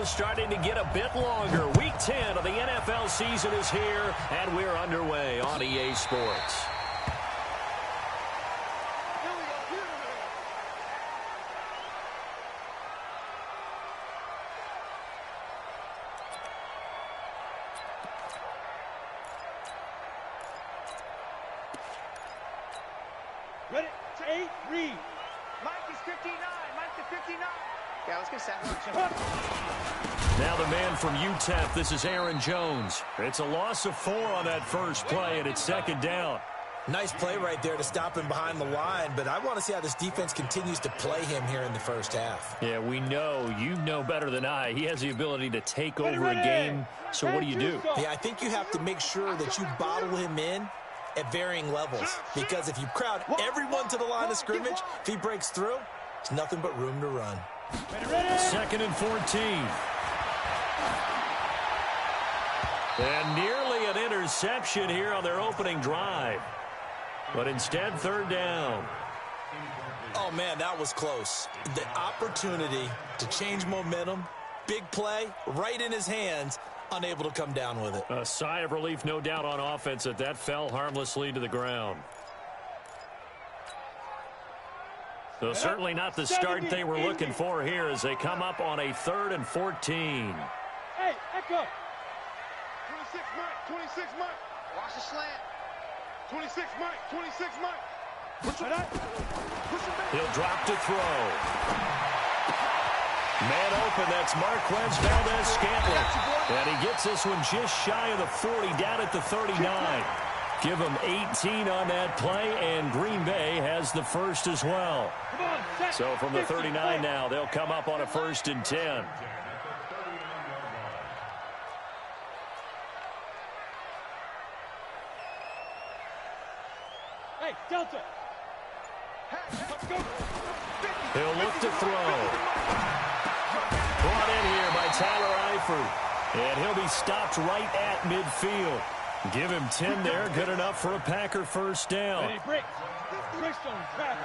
window starting to get a bit longer. Week 10 of the NFL season is here, and we're underway on EA Sports. Ready? 8, read. Mike is 59. Mike to 59. Yeah, let's get set. Now the man from UTEP, this is Aaron Jones. It's a loss of 4 on that first play, and it's 2nd down. Nice play right there to stop him behind the line, but I want to see how this defense continues to play him here in the first half. Yeah, we know. You know better than I. He has the ability to take over a game, so what do you do? Yeah, I think you have to make sure that you bottle him in at varying levels, because if you crowd everyone to the line of scrimmage, if he breaks through, it's nothing but room to run. 2nd and 14. And nearly an interception here on their opening drive. But instead, 3rd down. Oh, man, that was close. The opportunity to change momentum, big play, right in his hands, unable to come down with it. A sigh of relief, no doubt, on offense that fell harmlessly to the ground. So certainly not the start they were looking for here as they come up on a 3rd and 14. Hey, echo. 26 Mike, 26 Mike. Watch the slant. 26 Mike, 26 Mike. Push it back. He'll drop to throw. Man open, that's Marquez Valdez-Scantling. And he gets this one just shy of the 40, down at the 39. Give him 18 on that play, and Green Bay has the first as well. So from the 39 now, they'll come up on a 1st and 10. Hey, Delta. Let's go. He'll look to throw. Brought in here by Tyler Eifert. And he'll be stopped right at midfield. Give him 10 there. Good enough for a Packer first down. Ready, break. Break stone, back.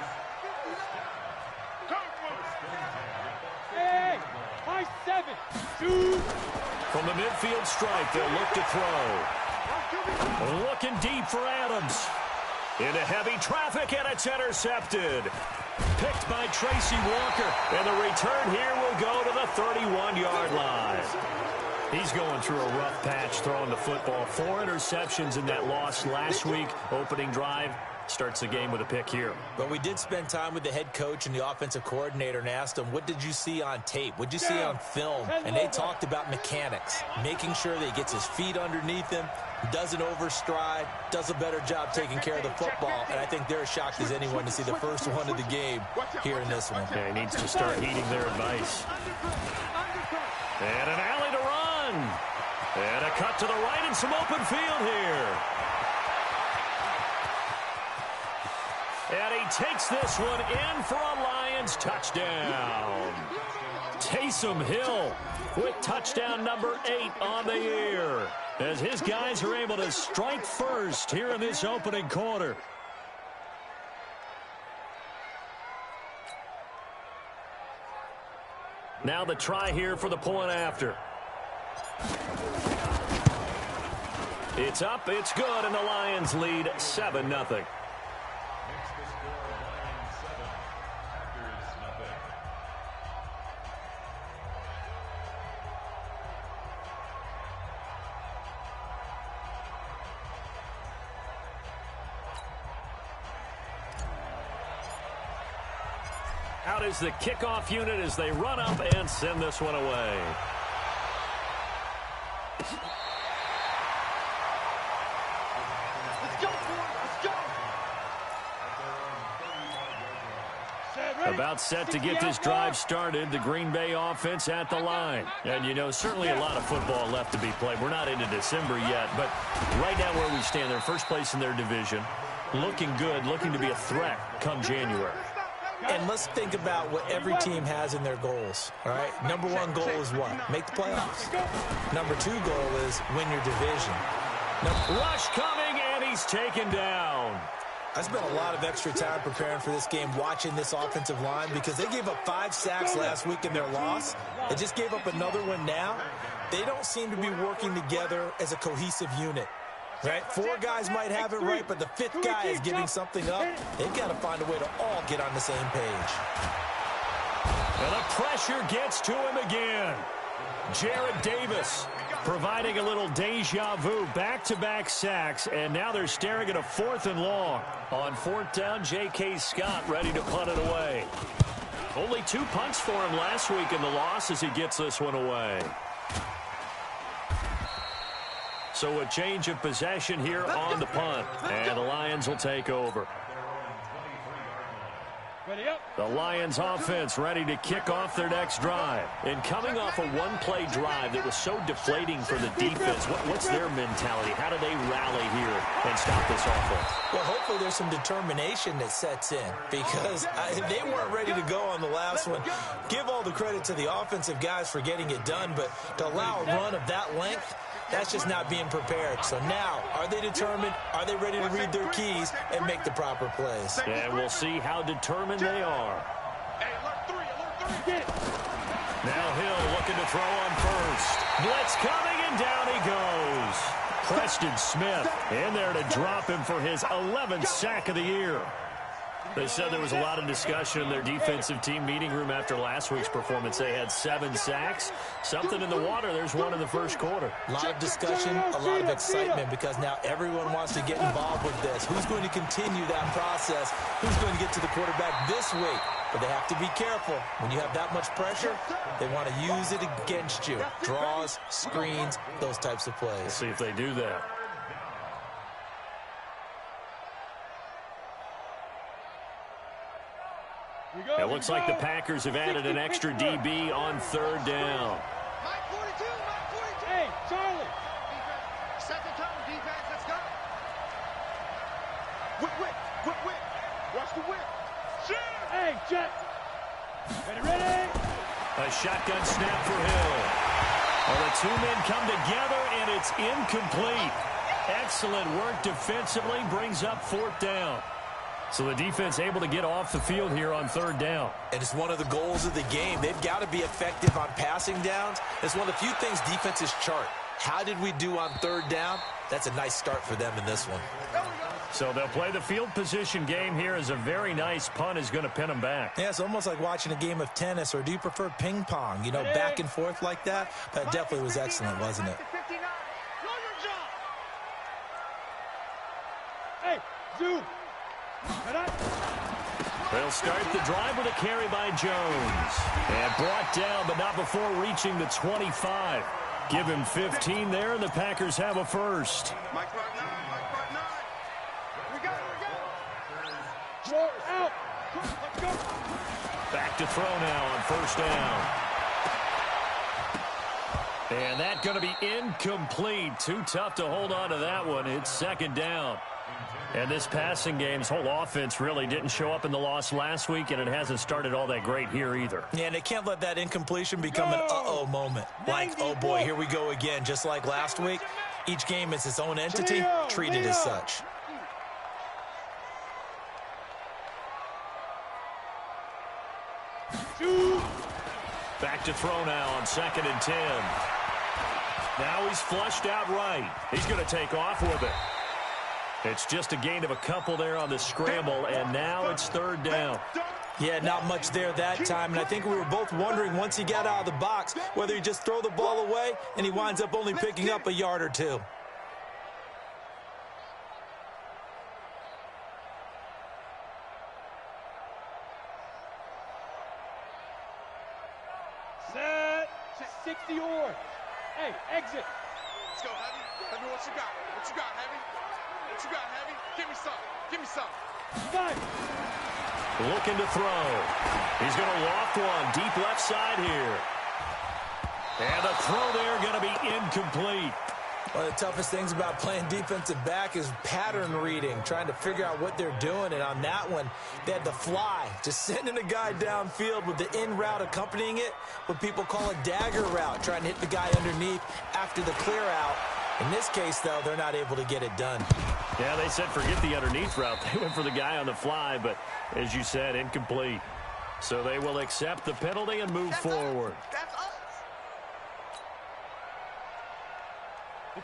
Hey, high 7. Shoot. From the midfield stripe, they'll look to throw. Looking deep for Adams. Into heavy traffic, and it's intercepted. Picked by Tracy Walker. And the return here will go to the 31-yard line. He's going through a rough patch throwing the football. 4 interceptions in that loss last week. Opening drive starts the game with a pick here. But we did spend time with the head coach and the offensive coordinator and asked them, what did you see on tape? What did you see on film? And they talked about mechanics, making sure that he gets his feet underneath him, doesn't overstride, does a better job taking care of the football. And I think they're as shocked as anyone to see the first one of the game here in this one. Yeah, he needs to start heeding their advice. And an alley to run. And a cut to the right and some open field here. And he takes this one in for a Lions touchdown. Taysom Hill with touchdown number 8 on the year, as his guys are able to strike first here in this opening quarter. Now the try here for the point after. It's up, it's good, and the Lions lead 7-0. Out is the kickoff unit as they run up and send this one away. Let's go, boys. Let's go. About set to get this drive started, the Green Bay offense at the line. And, you know, certainly a lot of football left to be played. We're not into December yet, but right now where we stand, they're first place in their division. Looking good, looking to be a threat come January. And let's think about what every team has in their goals, all right? Number 1 goal is what? Make the playoffs. Number 2 goal is win your division. Rush coming, and he's taken down. I spent a lot of extra time preparing for this game, watching this offensive line, because they gave up 5 sacks last week in their loss. They just gave up another one now. They don't seem to be working together as a cohesive unit. Right? 4 guys might have it right, but the 5th guy is giving something up. They've got to find a way to all get on the same page. And the pressure gets to him again. Jared Davis providing a little deja vu, back-to-back sacks, and now they're staring at a 4th and long. On 4th down, J.K. Scott ready to punt it away. Only 2 punts for him last week in the loss as he gets this one away. So a change of possession here on the punt, and the Lions will take over. The Lions offense ready to kick off their next drive. And coming off a one-play drive that was so deflating for the defense, what's their mentality? How do they rally here and stop this offense? Well, hopefully there's some determination that sets in, because they weren't ready to go on the last one. Give all the credit to the offensive guys for getting it done, but to allow a run of that length, that's just not being prepared. So now, are they determined? Are they ready to read their keys and make the proper plays? And we'll see how determined they are. Now Hill looking to throw on first. Blitz coming, and down he goes. Preston Smith in there to drop him for his 11th sack of the year. They said there was a lot of discussion in their defensive team meeting room after last week's performance. They had 7 sacks. Something in the water. There's one in the first quarter. A lot of discussion, a lot of excitement, because now everyone wants to get involved with this. Who's going to continue that process? Who's going to get to the quarterback this week? But they have to be careful. When you have that much pressure, they want to use it against you. Draws, screens, those types of plays. We'll see if they do that. It looks like the Packers have added an extra DB on 3rd down. Mike 42, Mike 42. Hey, Charlie. Defense. Set the tone, defense. Let's go. Whip. Watch the whip. Shoot. Hey, Jet. Ready. A shotgun snap for Hill. Well, the 2 men come together, and it's incomplete. Excellent work defensively, brings up 4th down. So the defense able to get off the field here on 3rd down. And it's one of the goals of the game. They've got to be effective on passing downs. It's one of the few things defenses chart. How did we do on 3rd down? That's a nice start for them in this one. So they'll play the field position game here as a very nice punt is going to pin them back. Yeah, it's almost like watching a game of tennis, or do you prefer ping pong? You know, back and forth like that? That definitely was excellent, wasn't it? Hey, Zoom. They'll start the drive with a carry by Jones. And brought down, but not before reaching the 25. Give him 15 there, and the Packers have a first. Mike Clark 9. We got it. Short out. Let's go. Back to throw now on 1st down. And that's going to be incomplete. Too tough to hold on to that one. It's 2nd down. And this passing game's whole offense really didn't show up in the loss last week, and it hasn't started all that great here either. Yeah, and they can't let that incompletion become an uh-oh moment. Like, oh boy, here we go again. Just like last week, each game is its own entity, treated as such. Back to throw now on 2nd and 10. Now he's flushed out right. He's going to take off with it. It's just a gain of a couple there on the scramble, and now it's 3rd down. Yeah, not much there that time, and I think we were both wondering once he got out of the box whether he just throw the ball away, and he winds up only picking up a yard or 2. Set. 60 yards. Hey, exit. Let's go, Heavy. Let me what you got. What you got, Heavy? What you got, Heavy? Give me some. Give me some. Five. Looking to throw. He's going to loft one deep left side here. And the throw there going to be incomplete. One of the toughest things about playing defensive back is pattern reading, trying to figure out what they're doing. And on that one, they had to fly, just sending a guy downfield with the in route accompanying it, what people call a dagger route, trying to hit the guy underneath after the clear out. In this case, though, they're not able to get it done. Yeah, they said forget the underneath route. They went for the guy on the fly, but as you said, incomplete. So they will accept the penalty and move forward.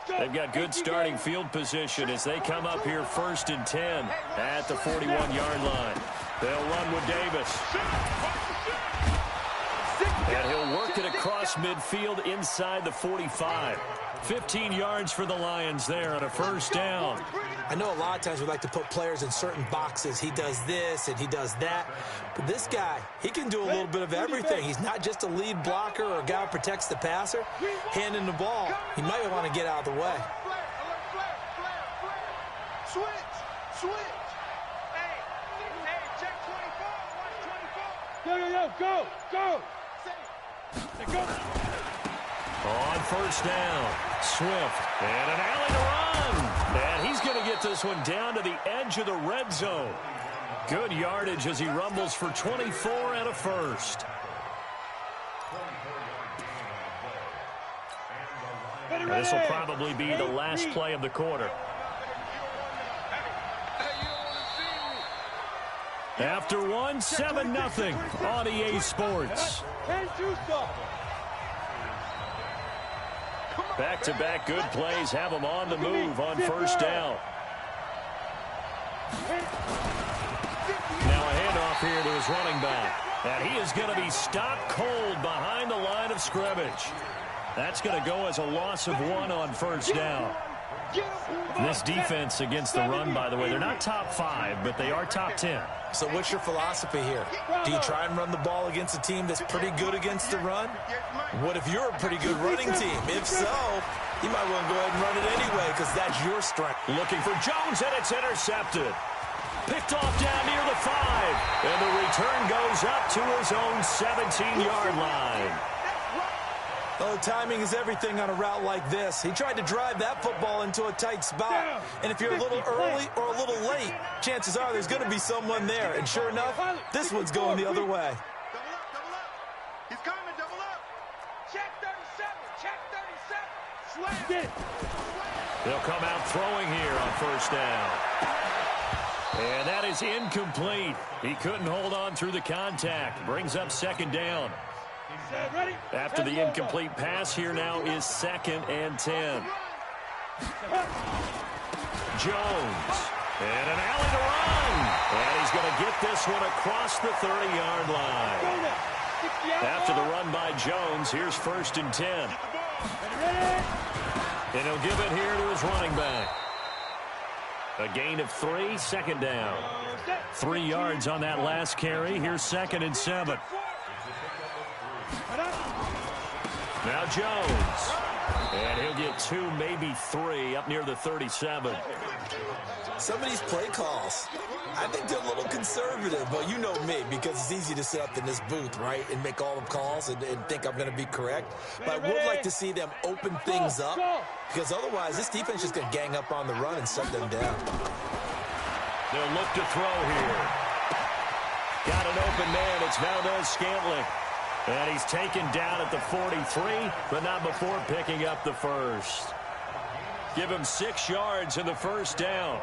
They've got good starting field position as they come up here 1st and 10 at the 41-yard line. They'll run with Davis. And he'll work it across midfield inside the 45. 15 yards for the Lions there on a 1st down. I know a lot of times we like to put players in certain boxes. He does this and he does that. But this guy, he can do a little bit of everything. He's not just a lead blocker or a guy who protects the passer. Handing the ball, he might want to get out of the way. Switch. Hey, check 24. Watch 24. Go. Go. On 1st down, Swift, and an alley to run. And he's going to get this one down to the edge of the red zone. Good yardage as he rumbles for 24 and a 1st. This will probably be the last play of the quarter. After one, 7-0 on EA Sports. Back-to-back good plays have them on the move on 1st down. Now a handoff here to his running back. And he is going to be stopped cold behind the line of scrimmage. That's going to go as a loss of 1 on 1st down. This defense against the run, by the way, they're not top 5, but they are top 10. So what's your philosophy here? Do you try and run the ball against a team that's pretty good against the run? What if you're a pretty good running team? If so, you might want to go ahead and run it anyway because that's your strength. Looking for Jones, and it's intercepted. Picked off down near the 5. And the return goes up to his own 17-yard line. Oh, timing is everything on a route like this. He tried to drive that football into a tight spot. And if you're a little early or a little late, chances are there's going to be someone there. And sure enough, this one's going the other way. Double up. He's coming, double up. Check 37. They'll come out throwing here on 1st down. And that is incomplete. He couldn't hold on through the contact. Brings up 2nd down. After the incomplete pass, here now is 2nd and 10. Jones. And an alley to run. And he's going to get this one across the 30-yard line. After the run by Jones, here's 1st and 10. And he'll give it here to his running back. A gain of 3, 2nd down. 3 yards on that last carry. Here's 2nd and 7. Now Jones. And he'll get 2, maybe 3 up near the 37. Some of these play calls, I think they're a little conservative, but you know me, because it's easy to sit up in this booth, right, and make all the calls and think I'm going to be correct. But I would like to see them open things up, because otherwise this defense is going to gang up on the run and shut them down. They'll look to throw here. Got an open man. It's Valdez-Scantling. And he's taken down at the 43, but not before picking up the 1st. Give him 6 yards in the 1st down.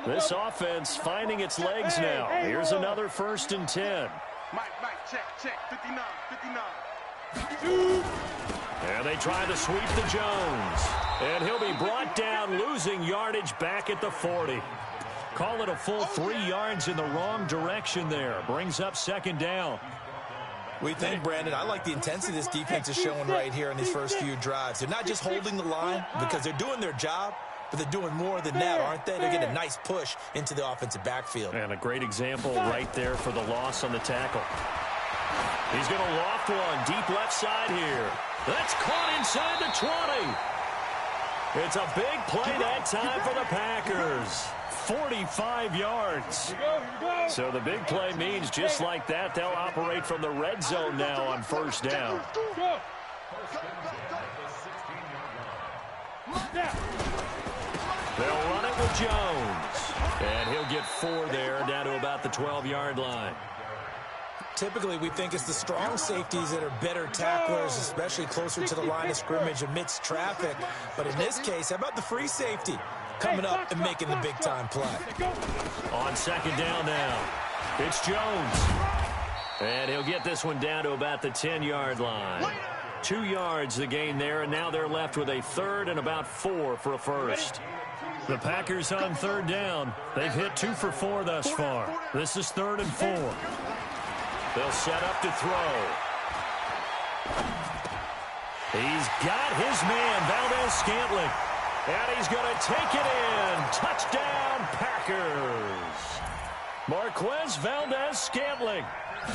This offense finding its legs now. Here's another 1st and 10. Mike, check. 59. And they try to sweep to Jones. And he'll be brought down, losing yardage back at the 40. Call it a full 3 yards in the wrong direction there. Brings up 2nd down. What do you think, Brandon? I like the intensity this defense is showing right here in these first few drives. They're not just holding the line because they're doing their job, but they're doing more than that, aren't they? They're getting a nice push into the offensive backfield. And a great example right there for the loss on the tackle. He's going to loft one deep left side here. That's caught inside the 20. It's a big play that time for the Packers. 45 yards. So the big play means just like that, they'll operate from the red zone now on 1st down. They'll run it with Jones. And he'll get 4 there, down to about the 12-yard line. Typically, we think it's the strong safeties that are better tacklers, especially closer to the line of scrimmage amidst traffic. But in this case, how about the free safety coming up and making the big-time play? On second down now, it's Jones. And he'll get this one down to about the 10-yard line. 2 yards the gain there, and now they're left with a third and about 4 for a first. The Packers on third down. They've hit 2 for 4 thus far. This is 3rd and 4. They'll set up to throw. He's got his man, Valdez-Scantling. And he's going to take it in. Touchdown, Packers. Marquez Valdez-Scantling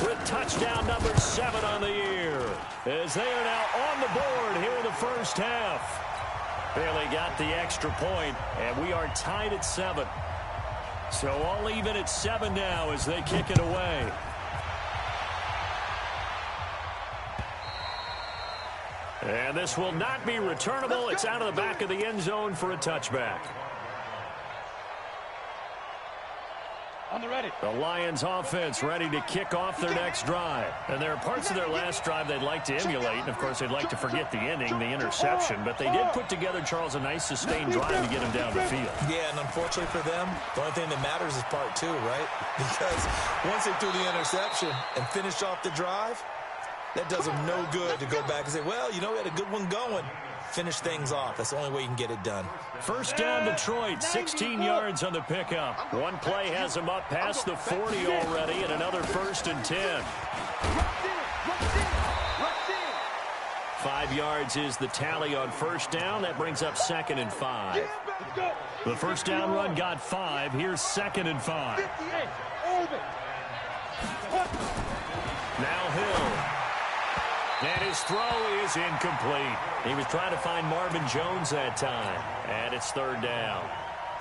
with touchdown number 7 on the year, as they are now on the board here in the first half. Bailey got the extra point, and we are tied at 7. So all even at 7 now as they kick it away. And this will not be returnable. It's out of the back of the end zone for a touchback. On the ready. The Lions offense ready to kick off their next drive. And there are parts of their last drive they'd like to emulate. And, of course, they'd like to forget the ending, the interception. But they did put together, Charles, a nice sustained drive to get him down the field. Yeah, and unfortunately for them, the only thing that matters is part 2, right? Because once they threw the interception and finished off the drive, that does them no good to go back and say, well, you know, we had a good one going. Finish things off. That's the only way you can get it done. First down, Detroit, 16 yards on the pickup. One play has them up past the 40 already, and another 1st and 10. 5 yards is the tally on first down. That brings up 2nd and 5. The first down run got 5. Here's 2nd and 5. Now Hill. And his throw is incomplete. He was trying to find Marvin Jones that time. And it's 3rd down.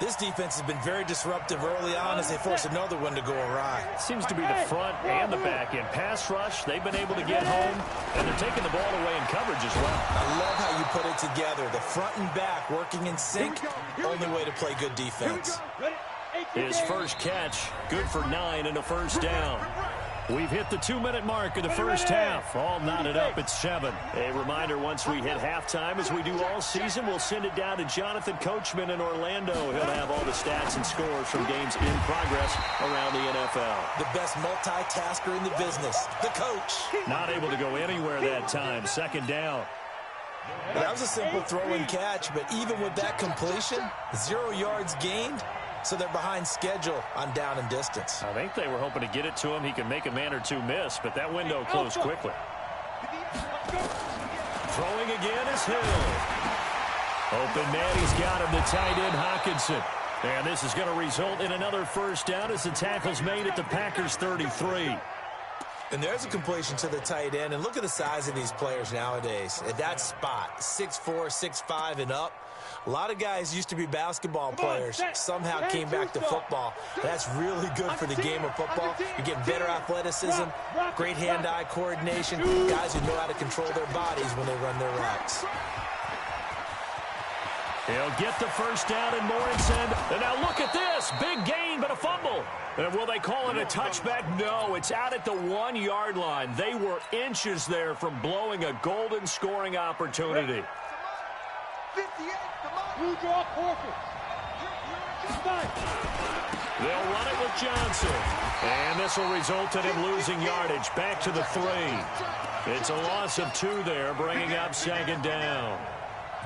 This defense has been very disruptive early on as they force another one to go awry. Seems to be the front and the back end. Pass rush, they've been able to get home, and they're taking the ball away in coverage as well. I love how you put it together. The front and back working in sync, only way to play good defense. His first catch, good for 9 and a first down. We've hit the 2-minute mark of the first half. All knotted up at 7. A reminder, once we hit halftime, as we do all season, we'll send it down to Jonathan Coachman in Orlando. He'll have all the stats and scores from games in progress around the NFL. The best multitasker in the business, the coach. Not able to go anywhere that time. 2nd down. That was a simple throw and catch, but even with that completion, 0 yards gained. So they're behind schedule on down and distance. I think they were hoping to get it to him. He can make a man or two miss, but that window closed quickly. Throwing again is Hill. Open man, he's got him, the tight end Hockenson. And this is going to result in another first down as the tackle's made at the Packers 33. And there's a completion to the tight end. And look at the size of these players nowadays. At that spot, 6'4", 6'5", and up. A lot of guys used to be basketball players, somehow came back to football. That's really good for the game of football. You get better athleticism, great hand-eye coordination, guys who know how to control their bodies when they run their routes. He'll get the first down in Morrison. And now look at this. Big gain, but a fumble. And will they call it a touchback? No, it's out at the 1-yard line. They were inches there from blowing a golden scoring opportunity. 58, come on. You draw forfeit. They'll run it with Johnson. And this will result in him losing yardage. Back to the 3. It's a loss of 2 there, bringing up 2nd down.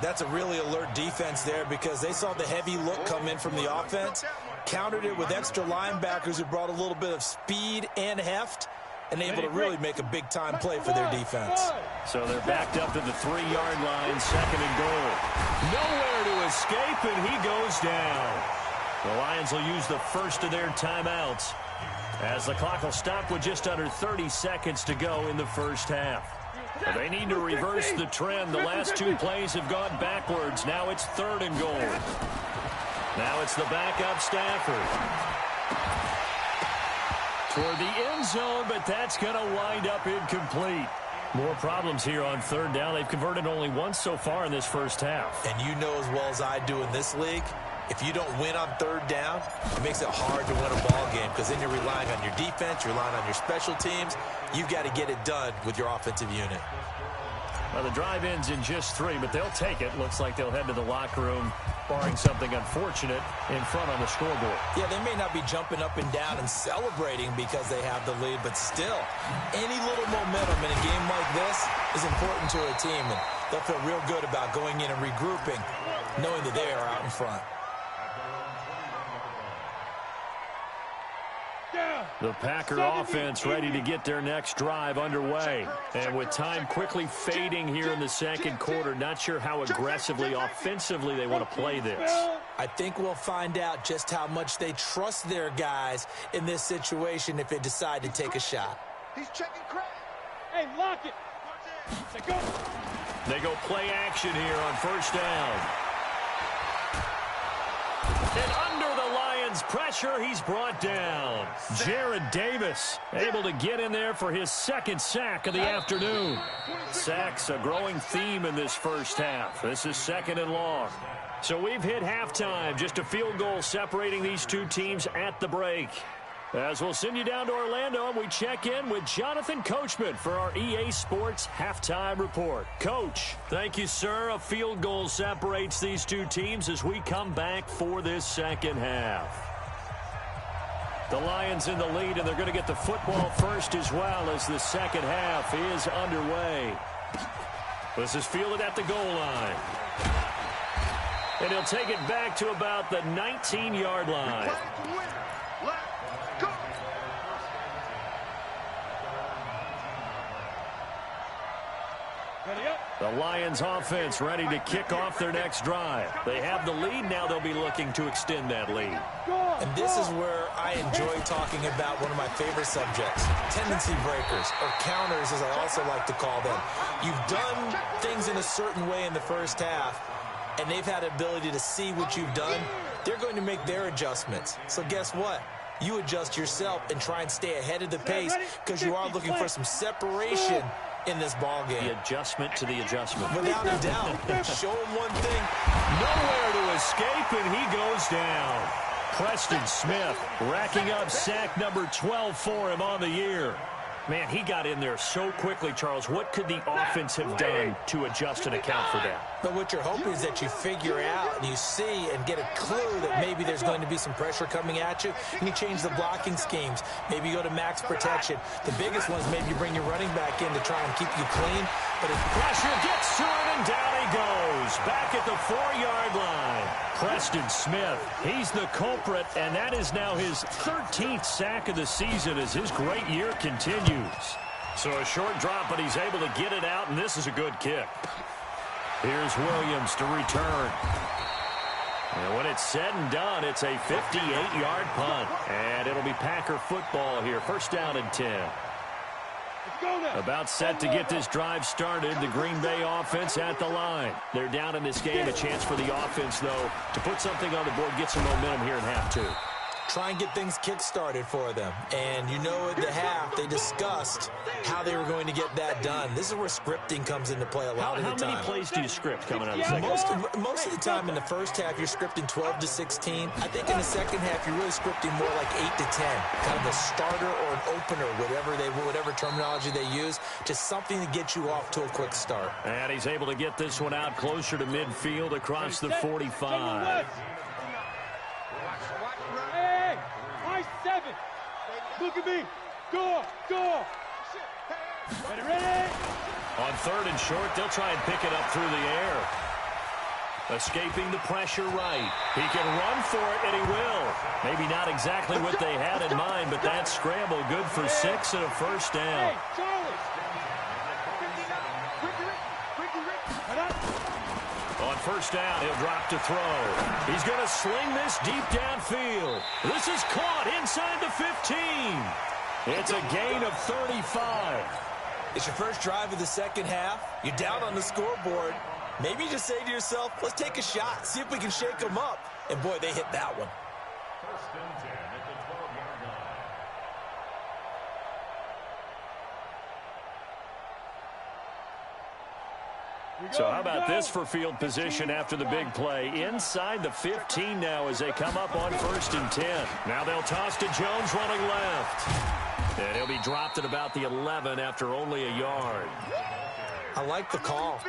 That's a really alert defense there because they saw the heavy look come in from the offense, countered it with extra linebackers who brought a little bit of speed and heft, and able to really make a big-time play for their defense. So they're backed up to the 3-yard line, 2nd and goal. Nowhere to escape, and he goes down. The Lions will use the first of their timeouts as the clock will stop with just under 30 seconds to go in the first half. They need to reverse the trend. The last 2 plays have gone backwards. Now it's 3rd and goal. Now it's the backup Stafford. Toward the end zone, but that's going to wind up incomplete. More problems here on 3rd down. They've converted only once so far in this first half. And you know as well as I do in this league, If you don't win on third down, it makes it hard to win a ball game because then you're relying on your defense, you're relying on your special teams. You've got to get it done with your offensive unit. Well, the drive ends in just 3, but they'll take it. Looks like they'll head to the locker room, barring something unfortunate, in front on the scoreboard. Yeah, they may not be jumping up and down and celebrating because they have the lead, but still, any little momentum in a game like this is important to a team, and they'll feel real good about going in and regrouping, knowing that they are out in front. The Packer offense ready to get their next drive underway. And with time quickly fading here in the second quarter, not sure how aggressively, offensively they want to play this. I think we'll find out just how much they trust their guys in this situation if they decide to take a shot. He's checking crack. Hey, lock it. Go. They go play action here on first down. And under the Lions' pressure, he's brought down. Jared Davis able to get in there for his second sack of the afternoon. Sacks a growing theme in this first half. This is 2nd and long. So we've hit halftime. Just a field goal separating these two teams at the break. As we'll send you down to Orlando, and we check in with Jonathan Coachman for our EA Sports Halftime Report. Coach, thank you, sir. A field goal separates these two teams as we come back for this second half. The Lions in the lead, and they're going to get the football first as well as the second half is underway. This is fielded at the goal line. And he'll take it back to about the 19-yard line. The Lions offense ready to kick off their next drive. They have the lead. Now they'll be looking to extend that lead. And this is where I enjoy talking about one of my favorite subjects, tendency breakers, or counters as I also like to call them. You've done things in a certain way in the first half, and they've had the ability to see what you've done. They're going to make their adjustments. So guess what? You adjust yourself and try and stay ahead of the pace because you are looking for some separation in this ball game. The adjustment to the adjustment. Without a doubt. Show him one thing. Nowhere to escape, and he goes down. Preston Smith racking up sack number 12 for him on the year. Man, he got in there so quickly, Charles. What could the offense have done to adjust and account for that? But what you're hoping is that you figure out and you see and get a clue that maybe there's going to be some pressure coming at you. And you change the blocking schemes. Maybe you go to max protection. The biggest one is maybe you bring your running back in to try and keep you clean. But if pressure gets to him, and down he goes. Back at the 4-yard line. Preston Smith, he's the culprit, and that is now his 13th sack of the season as his great year continues. So a short drop, but he's able to get it out, and this is a good kick. Here's Williams to return. And when it's said and done, it's a 58-yard punt. And it'll be Packer football here. First down and 10. About set to get this drive started. The Green Bay offense at the line. They're down in this game. A chance for the offense, though, to put something on the board, get some momentum here in half two. Try and get things kick-started for them. And you know at the half, they discussed how they were going to get that done. This is where scripting comes into play a lot of the time. How many plays do you script coming out of the second half? Most of the time in the first half, you're scripting 12 to 16. I think in the second half, you're really scripting more like 8 to 10. Kind of a starter or an opener, whatever terminology they use. Just something to get you off to a quick start. And he's able to get this one out closer to midfield across the 45. Look at me. Go. Ready. On 3rd and short, they'll try and pick it up through the air. Escaping the pressure right. He can run for it, and he will. Maybe not exactly what they had in mind, but that scramble good for 6 and a first down. Hey, Charlie. On first down, he'll drop to throw. He's going to sling this deep downfield. This is caught inside the 15. It's a gain of 35. It's your first drive of the second half. You're down on the scoreboard. Maybe you just say to yourself, let's take a shot, see if we can shake them up. And, boy, they hit that one. So how about this for field position after the big play? Inside the 15 now as they come up on 1st and 10. Now they'll toss to Jones running left. And he'll be dropped at about the 11 after only a yard. I like the call.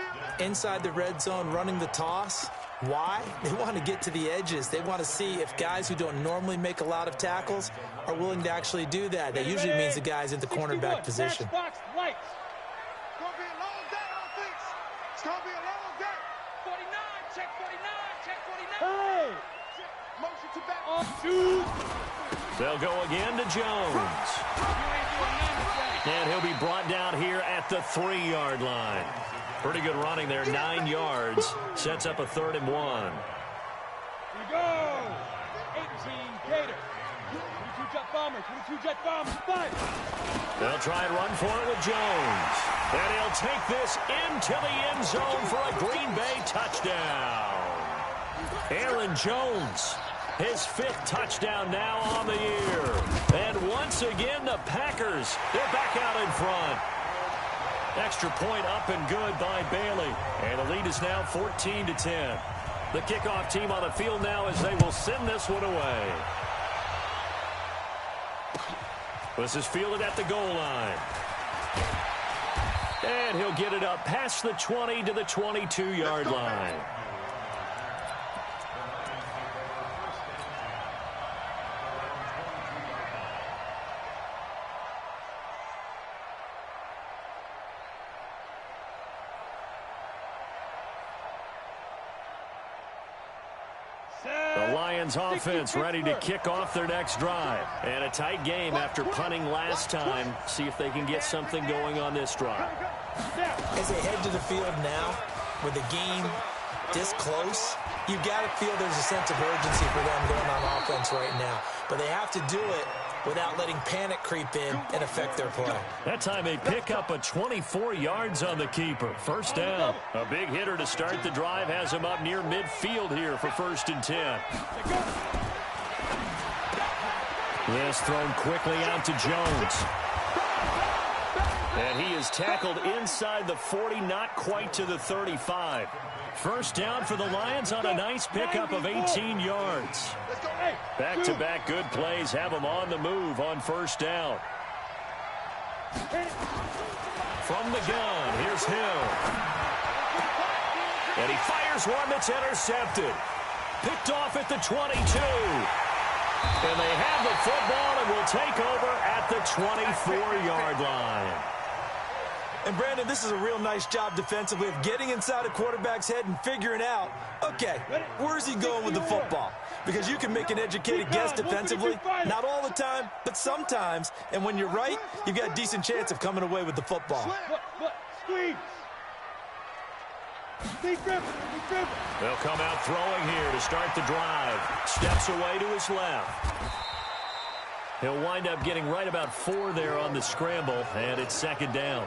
Inside the red zone running the toss. Why? They want to get to the edges. They want to see if guys who don't normally make a lot of tackles are willing to actually do that. That usually means the guys in the cornerback position. They'll go again to Jones. And he'll be brought down here at the 3-yard line. Pretty good running there, 9 yards. Sets up a 3rd and 1. Here we go. 18 Gator. 22 Jet Bombers. 22 Jet Bombers. 5. They'll try and run for it with Jones. And he'll take this into the end zone for a Green Bay touchdown. Aaron Jones, his 5th touchdown now on the year. And once again, the Packers, they're back out in front. Extra point up and good by Bailey. And the lead is now 14-10. The kickoff team on the field now as they will send this one away. This is fielded at the goal line. And he'll get it up past the 20 to the 22-yard line. The Lions offense ready to kick off their next drive. And a tight game after punting last time. See if they can get something going on this drive. As they head to the field now, with the game this close, you've got to feel there's a sense of urgency for them going on offense right now. But they have to do it without letting panic creep in and affect their play. That time they pick up a 24 yards on the keeper. 1st down. A big hitter to start the drive has him up near midfield here for 1st and 10. This thrown quickly out to Jones. And he is tackled inside the 40, not quite to the 35. 1st down for the Lions on a nice pickup of 18 yards. Back-to-back good plays have them on the move on 1st down. From the gun, here's Hill. And he fires one that's intercepted. Picked off at the 22. And they have the football and will take over at the 24-yard line. And, Brandon, this is a real nice job defensively of getting inside a quarterback's head and figuring out, okay, where's he going with the football? Because you can make an educated guess defensively, not all the time, but sometimes. And when you're right, you've got a decent chance of coming away with the football. Squeeze. They'll come out throwing here to start the drive. Steps away to his left. He'll wind up getting right about 4 there on the scramble, and it's 2nd down.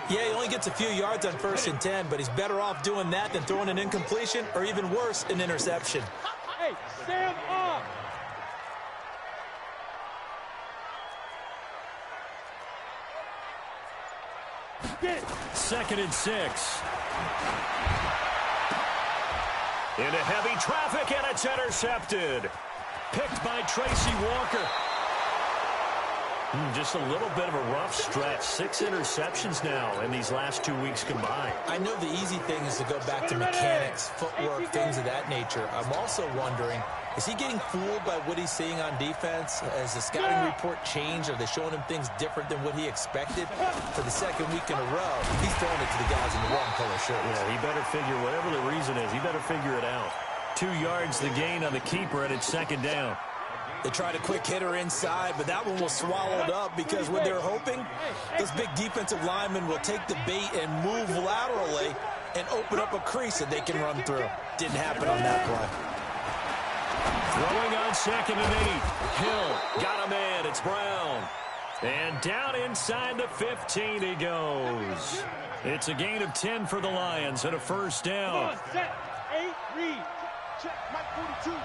Yeah, he only gets a few yards on 1st and 10, but he's better off doing that than throwing an incompletion or even worse, an interception. Hey, stand up. Get it. 2nd and 6. Into heavy traffic, and it's intercepted. Picked by Tracy Walker. Just a little bit of a rough stretch. 6 interceptions now in these last 2 weeks combined. I know the easy thing is to go back to mechanics, footwork, things of that nature. I'm also wondering, is he getting fooled by what he's seeing on defense? Has the scouting report changed? Are they showing him things different than what he expected? For the 2nd week in a row, he's throwing it to the guys in the wrong color shirts. Yeah, he better figure, whatever the reason is, he better figure it out. 2 yards the gain on the keeper, and it's 2nd down. They tried a quick hitter inside, but that one was swallowed up because what they're hoping, those big defensive linemen will take the bait and move laterally and open up a crease that they can run through. Didn't happen on that play. Throwing on 2nd and 8. Hill got a man. It's Brown. And down inside the 15 he goes. It's a gain of 10 for the Lions and a 1st down. Set. 8, read. Check. Mike 42.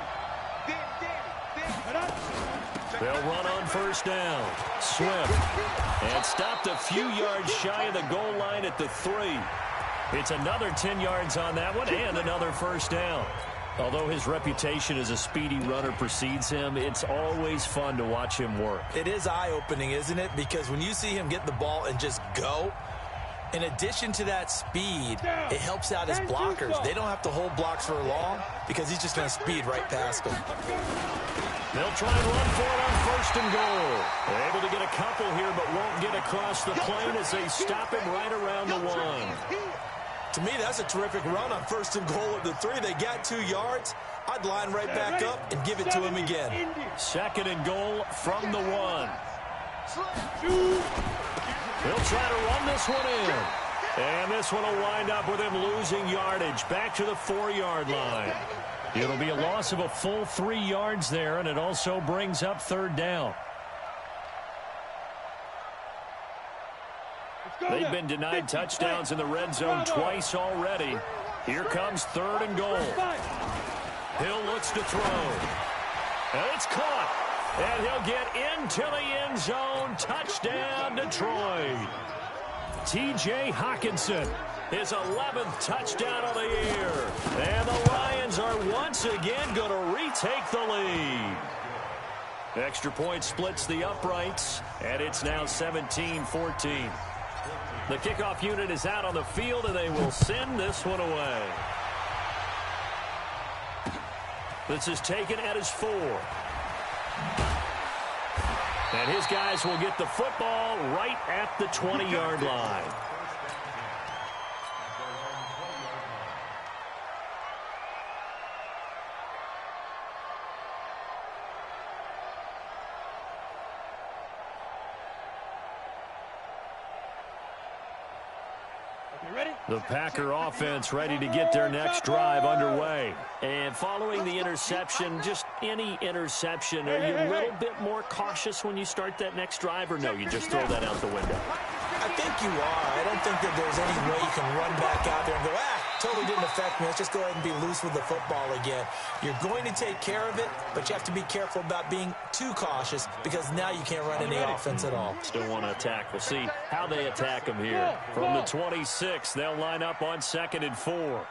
They'll run on 1st down. Swift. And stopped a few yards shy of the goal line at the 3. It's another 10 yards on that one and another first down. Although his reputation as a speedy runner precedes him, it's always fun to watch him work. It is eye-opening, isn't it? Because when you see him get the ball and just go, in addition to that speed, it helps out his blockers. They don't have to hold blocks for long because he's just going to speed right past them. They'll try and run for it on first and goal. They're able to get a couple here, but won't get across the plane as they stop him right around the 1. To me, that's a terrific run on first and goal at the 3. They got 2 yards. I'd line right back up and give it to him again. Second and goal from the 1. He'll try to run this one in. And this one will wind up with him losing yardage back to the 4-yard line. It'll be a loss of a full 3 yards there, and it also brings up third down. They've been denied touchdowns in the red zone twice already. Here comes third and goal. Hill looks to throw. And it's caught. And he'll get into the end zone. Touchdown, Detroit. T.J. Hockenson, his 11th touchdown of the year. And the Lions are once again going to retake the lead. Extra point splits the uprights, and it's now 17-14. The kickoff unit is out on the field, and they will send this one away. This is taken at his 4. And his guys will get the football right at the 20-yard line. The Packer offense ready to get their next drive underway. And following the interception, just any interception, are you a little bit more cautious when you start that next drive, or no, you just throw that out the window? I think you are. I don't think that there's any way you can run back out there and go, totally didn't affect me. Let's just go ahead and be loose with the football again. You're going to take care of it, but you have to be careful about being too cautious because now you can't run any offense at all. Still want to attack. We'll see how they attack them here. From the 26, they'll line up on 2nd and 4.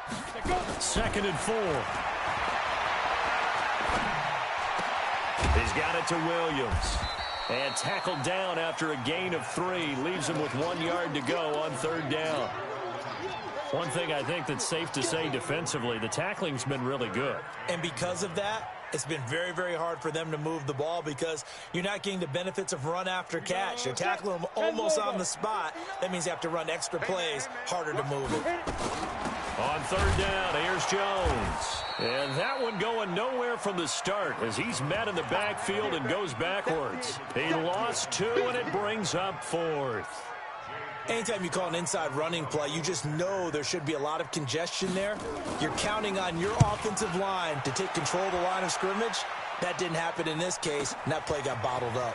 2nd and 4. He's got it to Williams. And tackled down after a gain of 3. Leaves him with 1 yard to go on third down. One thing I think that's safe to say defensively, the tackling's been really good. And because of that, it's been very, very hard for them to move the ball because you're not getting the benefits of run after catch. You're tackling them almost on the spot. That means you have to run extra plays, harder to move it. On third down, here's Jones. And that one going nowhere from the start as he's met in the backfield and goes backwards. He lost 2, and it brings up 4th. Anytime you call an inside running play, you just know there should be a lot of congestion there. You're counting on your offensive line to take control of the line of scrimmage. That didn't happen in this case, and that play got bottled up.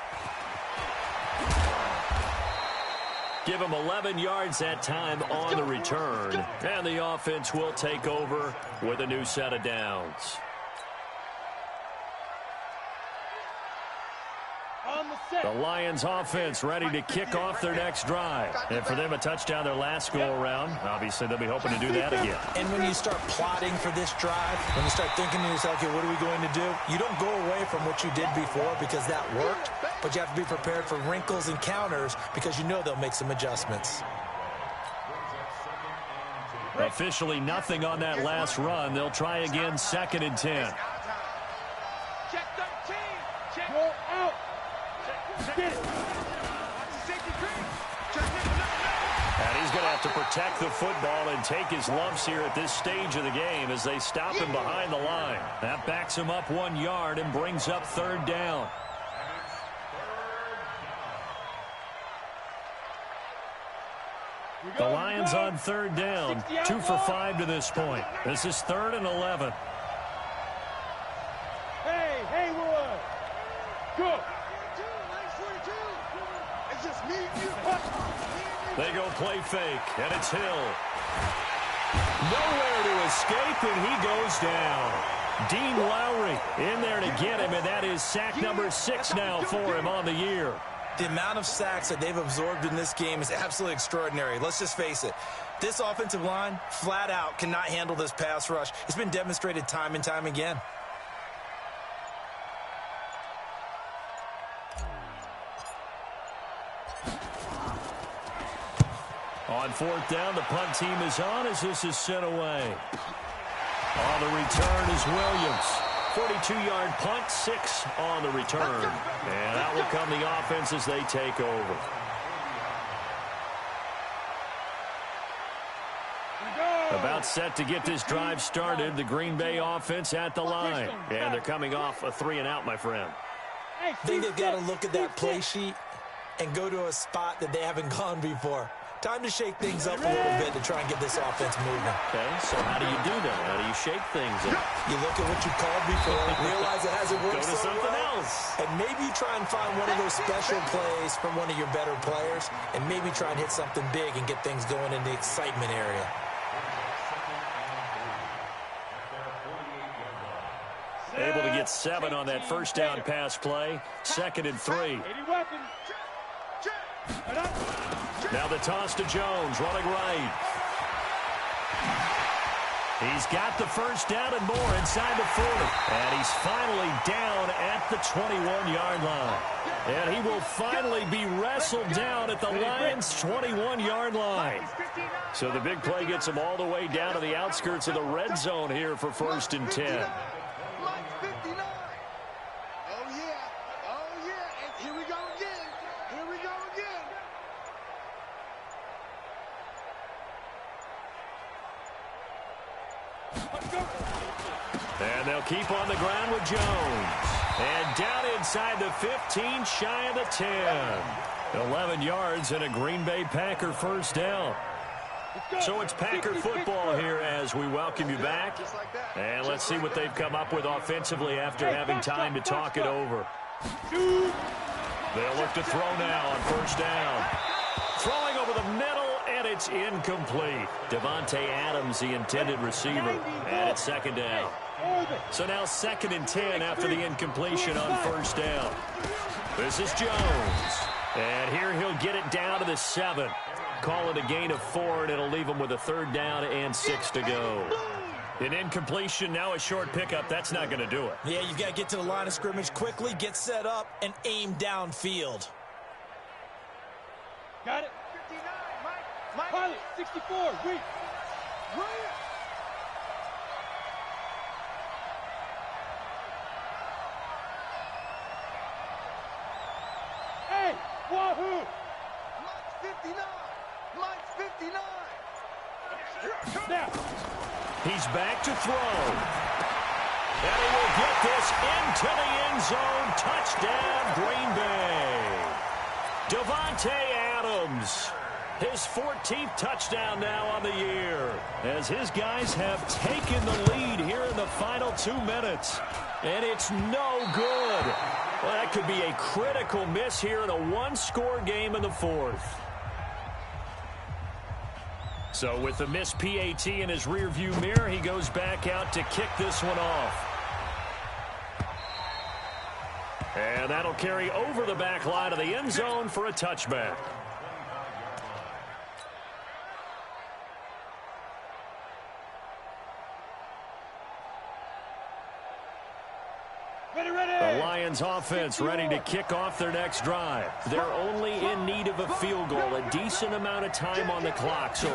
Give him 11 yards that time on the return. And the offense will take over with a new set of downs. The Lions offense ready to kick off their next drive. And for them, a touchdown their last go-around. Obviously, they'll be hoping to do that again. And when you start plotting for this drive, when you start thinking to yourself, okay, what are we going to do? You don't go away from what you did before because that worked, but you have to be prepared for wrinkles and counters because you know they'll make some adjustments. Officially nothing on that last run. They'll try again, 2nd and 10. Check 13. Check. Go out. Get it. And he's going to have to protect the football and take his lumps here at this stage of the game as they stop him behind the line. That backs him up 1 yard and brings up third down. The Lions on third down, 2 for 5 to this point. This is 3rd and 11. Hey, Haywood. Go. They go play fake, and it's Hill. Nowhere to escape, and he goes down. Dean Lowry in there to get him, and that is sack number 6 now for him on the year. The amount of sacks that they've absorbed in this game is absolutely extraordinary. Let's just face it. This offensive line, flat out, cannot handle this pass rush. It's been demonstrated time and time again. On fourth down, the punt team is on as this is sent away. On the return is Williams. 42-yard punt, 6 on the return. And out will come the offense as they take over. About set to get this drive started. The Green Bay offense at the line. And they're coming off a 3-and-out, my friend. I think they've got to look at that play sheet and go to a spot that they haven't gone before. Time to shake things up a little bit to try and get this offense moving. Okay, so how do you do that? How do you shake things up? You look at what you called before, realize it hasn't worked so something well, else. And maybe you try and find one of those special plays from one of your better players, and maybe try and hit something big and get things going in the excitement area. Able to get 7 on that first down pass play. 2nd and 3. Now the toss to Jones, running right. He's got the first down and more inside the 40. And he's finally down at the 21-yard line. And he will finally be wrestled down at the Lions' 21-yard line. So the big play gets him all the way down to the outskirts of the red zone here for 1st and 10. And they'll keep on the ground with Jones. And down inside the 15, shy of the 10. 11 yards and a Green Bay Packer first down. So it's Packer football here as we welcome you back. And let's see what they've come up with offensively after having time to talk it over. They'll look to throw now on first down. Throwing over the middle. And it's incomplete. Davante Adams, the intended receiver. And it's 2nd down. So now 2nd and 10 after the incompletion on first down. This is Jones. And here he'll get it down to the 7. Call it a gain of 4, and it'll leave him with a 3rd down and 6 to go. An incompletion, now a short pickup. That's not going to do it. Yeah, you've got to get to the line of scrimmage quickly, get set up, and aim downfield. Got it. Pilot, 64, wait. Hey, wahoo! Mike's 59. Mike's 59. Now. He's back to throw. And he will get this into the end zone. Touchdown, Green Bay. Davante Adams. His 14th touchdown now on the year, as his guys have taken the lead here in the final 2 minutes. And it's no good. Well, that could be a critical miss here in a 1-score game in the 4th. So with the missed PAT in his rearview mirror, he goes back out to kick this one off. And that'll carry over the back line of the end zone for a touchback. The Lions offense ready to kick off their next drive. They're only in need of a field goal, a decent amount of time on the clock. So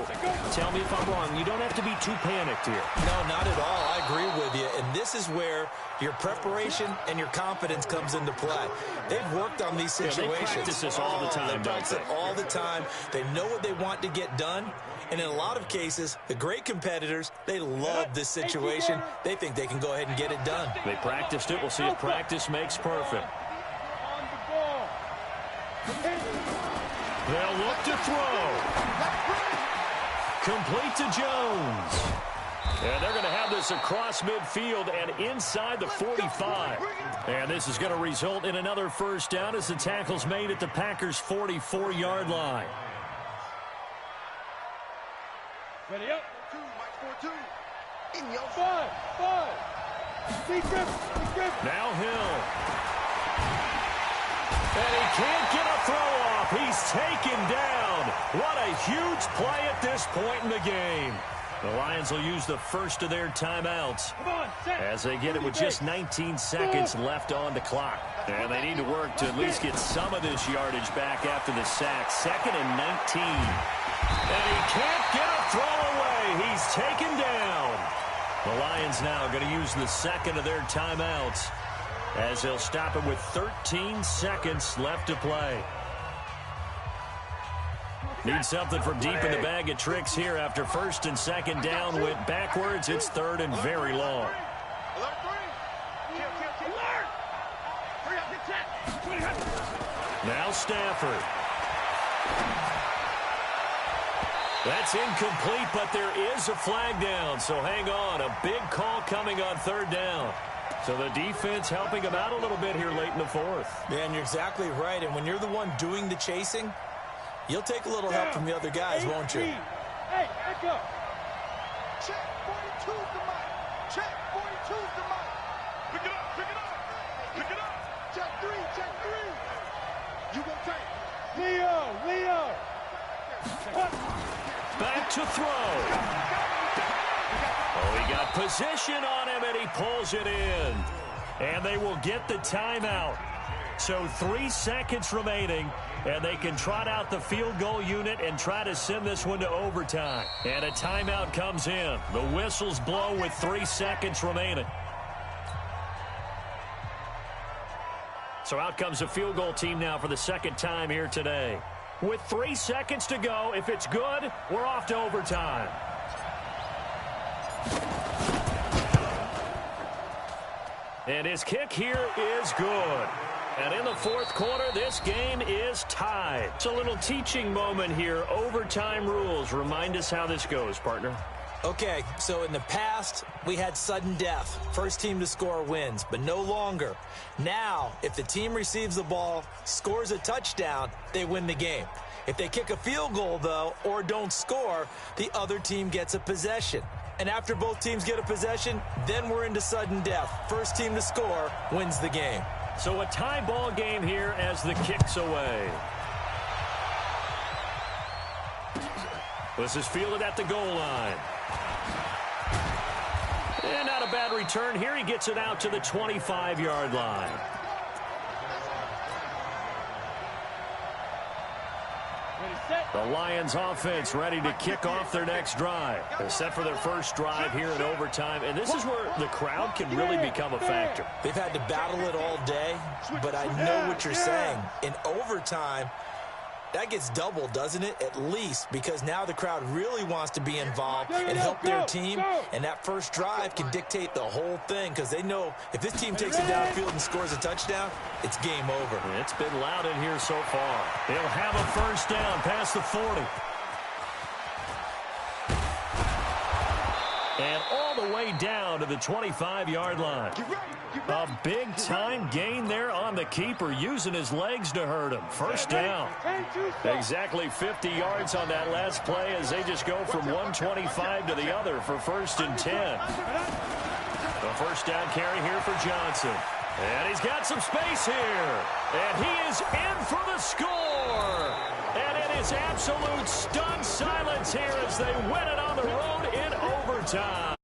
tell me if I'm wrong. You don't have to be too panicked here. No, not at all. I agree with you. And this is where your preparation and your confidence comes into play. They've worked on these situations. They practice this all the time, they practice it all the time. They know what they want to get done. And in a lot of cases, the great competitors, they love this situation. They think they can go ahead and get it done. They practiced it. We'll see if practice makes perfect. They'll look to throw. Complete to Jones. And they're going to have this across midfield and inside the 45. And this is going to result in another first down as the tackle's made at the Packers' 44-yard line. Ready up. 2, Mike 4-2. In your 5. Big grip. Now Hill. And he can't get a throw He's taken down. What a huge play at this point in the game. The Lions will use the first of their timeouts as they get it with just 19 seconds left on the clock. And they need to work to at least get some of this yardage back after the sack. 2nd and 19. And he can't get a throw away. He's taken down. The Lions now going to use the second of their timeouts as they'll stop it with 13 seconds left to play. Need something from deep in the bag of tricks here after 1st and 2nd down went backwards. It's 3rd and very long. Now Stafford. That's incomplete, but there is a flag down, so hang on. A big call coming on 3rd down. So the defense helping him out a little bit here late in the 4th. Yeah, and you're exactly right. And when you're the one doing the chasing, you'll take a little help from the other guys, won't you? Hey, echo. Check 42's the mic. Check 42's the mic. Pick it up, pick it up. Pick it up. Check 3, check 3. You gonna take. Leo. Back to throw. Oh, he got position on him, and he pulls it in. And they will get the timeout. So 3 seconds remaining, and they can trot out the field goal unit and try to send this one to overtime. And a timeout comes in. The whistles blow with 3 seconds remaining. So out comes the field goal team now for the 2nd time here today. With 3 seconds to go, if it's good, we're off to overtime. And his kick here is good. And in the 4th quarter, this game is tied. It's a little teaching moment here. Overtime rules. Remind us how this goes, partner. Okay, so in the past, we had sudden death. First team to score wins, but no longer. Now, if the team receives the ball, scores a touchdown, they win the game. If they kick a field goal, though, or don't score, the other team gets a possession. And after both teams get a possession, then we're into sudden death. First team to score wins the game. So a tie ball game here as the kick's away. This is fielded at the goal line. And not a bad return here. He gets it out to the 25-yard line. The Lions offense ready to kick off their next drive. They're set for their first drive here in overtime, and this is where the crowd can really become a factor. They've had to battle it all day, but I know what you're saying. In overtime, that gets doubled, doesn't it? At least, because now the crowd really wants to be involved and help their team, and that first drive can dictate the whole thing because they know if this team takes it downfield and scores a touchdown, it's game over. It's been loud in here so far. They'll have a first down past the 40. And all the way down to the 25-yard line. A big-time gain there on the keeper, using his legs to hurt him. First down. Exactly 50 yards on that last play as they just go from 125 to the other for 1st and 10. The first down carry here for Johnson. And he's got some space here. And he is in for the score. And it is absolute stunned silence here as they win it on the road in overtime.